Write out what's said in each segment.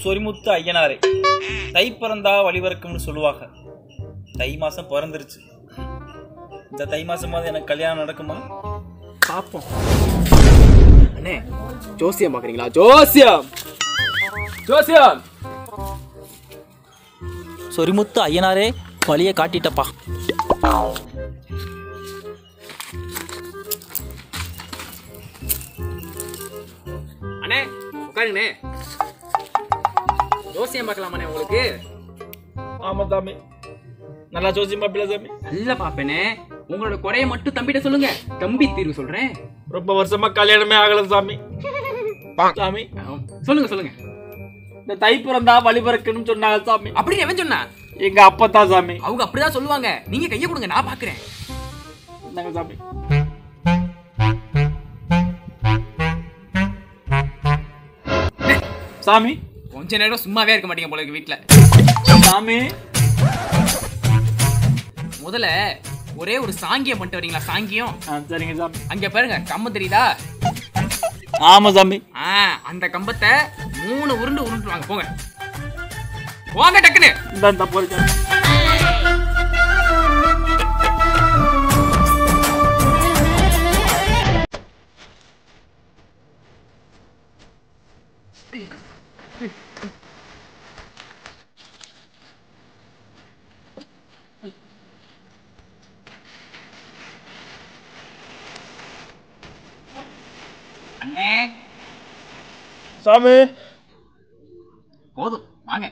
சொரிமுத்து ஐயனாரே, தை பிறந்தா வழிவரக்கும்னு சொல்லுவாங்க. தை மாசம் பிறந்துருச்சு. இந்த தை மாசமாவது எனக்கு கல்யாணம் நடக்குமா? பாப்போம். அண்ணே, ஜோசியம் பாக்குறீங்களா? ஜோசியம் ஜோசியம். சொரிமுத்து ஐயனாரே, வழியை காட்டிட்டப்பா. அண்ணே உட்காருங்கண்ணே. ஜோசியம் பார்க்கலாமாண்ணே உங்களுக்கு? ஆமா சாமி, நல்லா ஜோசியம் பாப்பில சாமி. நல்லா பாப்பேனே. உங்களோட குறைய மட்டும் தம்பிட்ட சொல்லுங்க, தம்பி தீர்வு சொல்றேன். ரொம்ப வருஷமா கல்யாணமே ஆகல சாமி. சாமி சொல்லுங்க சொல்லுங்க. இந்த தை பிறந்தா வழிபறக்கணும்னு சொன்னாங்க சாமி. அப்படின்னு எவன் சொன்னா? எங்க அப்பதான் சாமி. அவங்க அப்படிதான் சொல்லுவாங்க. நீங்க கைய கொடுங்க, நான் பாக்குறேன். என்னங்க சாமி? சாமி கொஞ்ச நேரம் சும்மாவே இருக்க மாட்டீங்க போல இருக்கு வீட்டுல. சாமி முதல்ல ஒரே ஒரு சாங்கியம் பண்ணிட்டு வரீங்களா? சாங்கியம். சரிங்க சாமி. அங்க பாருங்க, கம்பம் தெரியுதா? ஆமா சாமி. அந்த கம்பத்தை 3 உருண்டு உருண்டுவாங்க. போங்க போங்க டக்குன்னு. இந்த போறேன். சாமி போதும் வாங்க.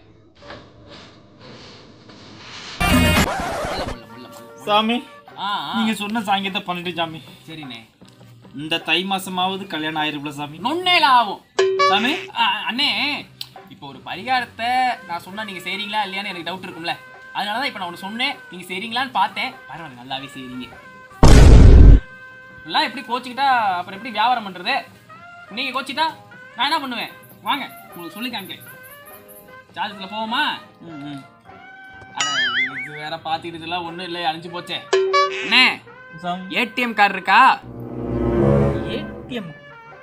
சாமி, நீங்க சொன்ன சாங்கியத்தை பண்ணிட்டு சாமி. சரிண்ணே, இந்த தை மாசமாவது கல்யாணம் ஆயிருப்பல சாமி. நொன்னேல ஆகும் சாமி. அண்ணே, இப்போ ஒரு பரிகாரத்தை நான் சொன்னா நீங்க செய்றீங்களா இல்லையான்னு எனக்கு டவுட் இருக்கும்ல. அதனாலதான் இப்ப நான் ஒன்று சொன்னேன், நீங்க செய்றீங்களான்னு பார்த்தேன். பரவாயில்ல, நல்லாவே செய்றீங்க. எல்லாம் எப்படி கோச்சிக்கிட்டா அப்புறம் எப்படி வியாபாரம் பண்றது? நீங்க கோச்சிட்டா நான் என்ன பண்ணுவேன்? வாங்க உங்களுக்கு சொல்லி காமிக்கிறேன். சார்ஜத்தில் போவோமா? இது வேற பார்த்துக்கிட்டு ஒன்றும் இல்லை, அழிஞ்சு போச்சே. அண்ணே, ஏடிஎம் கார்டு இருக்கா? ஏடிஎம்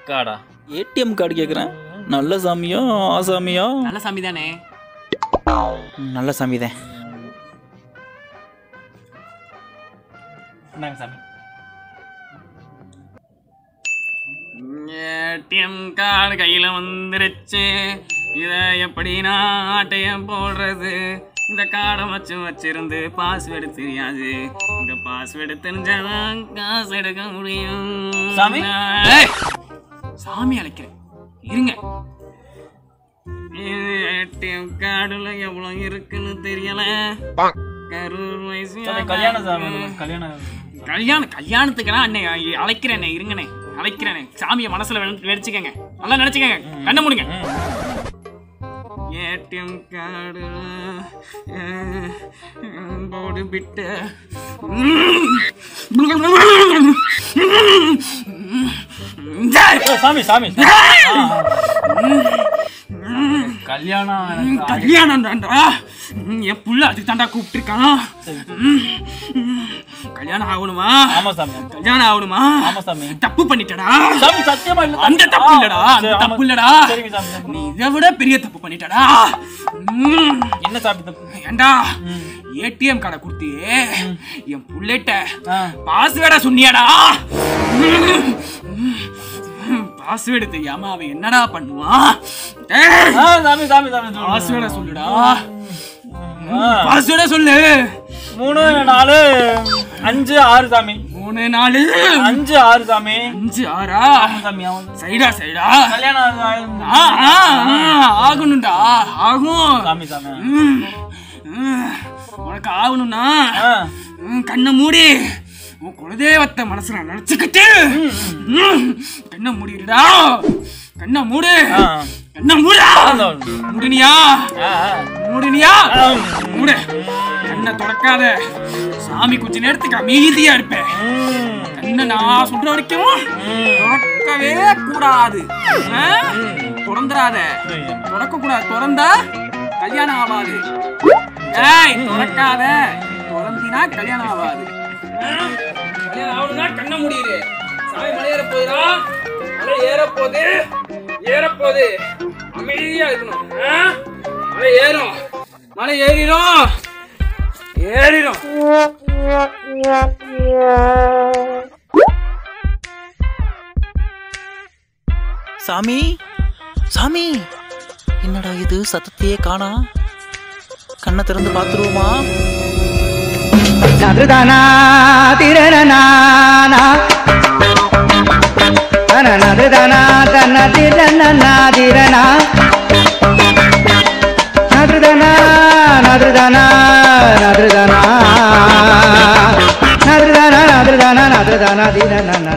கார்டா? ஏடிஎம் கார்டு கேட்குறேன். நல்ல சாமியோ ஆசாமியோ? நல்ல சாமி தானே. நல்ல சாமி தான். என்னங்க சாமி? ஏடிஎம் கார்டு கையில் வந்துருச்சு. இதை எப்படி நான் ஆட்டையம் போடுறது? இந்த கார்டை வச்சிருந்து பாஸ்வேர்டு தெரியாது. இந்த பாஸ்வேர்டு தெரிஞ்சாதான் காசு எடுக்க முடியும். சாமி சாமி அழைக்கிறேன், இருங்க. ஏடிஎம் கார்டுல எவ்வளவு இருக்குன்னு தெரியல. கரூர் வயசு கல்யாணத்துக்கெல்லாம் அண்ணே அழைக்கிறேனே, இருங்கண்ணே அழைக்கிறேனே. சாமியை மனசுல வெடிச்சுக்கங்க, நல்லா நினைச்சுக்கங்க. கண்ண மூடுங்க. ஏடிஎம் கார்டு போடு பிட்ட சாமி சாமி கல்யாணம் தான்டா. என் புள்ள அதுக்கு தாண்டா கூப்பிட்டுருக்கான். கல்யாணம் ஆகணுமா? ஆமா சாமி. கல்யாணம் ஆகணுமா? ஆமா சாமி. தப்பு பண்ணிட்டடா சாமி. சத்தியமா இல்ல. அந்த தப்பு இல்லடா, அந்த தப்பு இல்லடா. சரிங்க சாமி. நீ இதை விட பெரிய தப்பு பண்ணிட்டடா. என்ன சாமி தப்பு? ஏண்டா ஏடிஎம் கார்டை கொடுத்து என் புள்ளைட்ட பாஸ்வேர்டா சொன்னியாடா? பாஸ்வேர்டு தெரியாம அவன் என்னடா பண்ணுவான்? பாஸ்வேர்டா சொல்லுடா. பாஸ்வேர்டா சொல்லு. 3 4 5 6 சாமி. 3 4 5 6 சாமி. 5 6 சாமி. சைடா சைடா கல்யாணம் ஆகணும்டா. ஆகும் சாமி சாமி. உனக்கு ஆகணும்னா கண்ணை மூடி உன் குலதெய்வத்தை மனசுல நினைச்சுக்கிட்டு கண்ணை மூடிடுடா. கண்ணை மூடு. கண்ணை மூடா. மூடுனியா? மூடுனியா? மூடு. கண்ணை திறக்காத. சாமி கொஞ்ச நேரத்துக்கு அமைதியா இருப்பேன். கண்ணை நான் சொல்ற வரைக்கும் திறக்கவே கூடாது. திறந்துடாத. திறக்க கூடாது. திறந்தா கல்யாணம் ஆகாது. திறக்காத. திறந்தினா கல்யாணம் ஆகாது. கல்யாணம் ஆகணும்னா கண்ணை மூடிடு. சாமி மலையேற போகுதுடா. மலை ஏற போகுது. ஏற போகுது. அமைதியா இருக்கணும். மலை ஏறும், மலை ஏறிடும் ஏறிடும். சாமி சாமி, என்னடா இது, சத்தத்தையே காணா. கண்ணை திறந்து பார்த்துருவோமா? நதுதானா திரணனா நதுதானா தன திரணனா திரணா நதுதானா நதுதானா நதுதானா நதுதானா நதுதானா நதுதானா திரணனா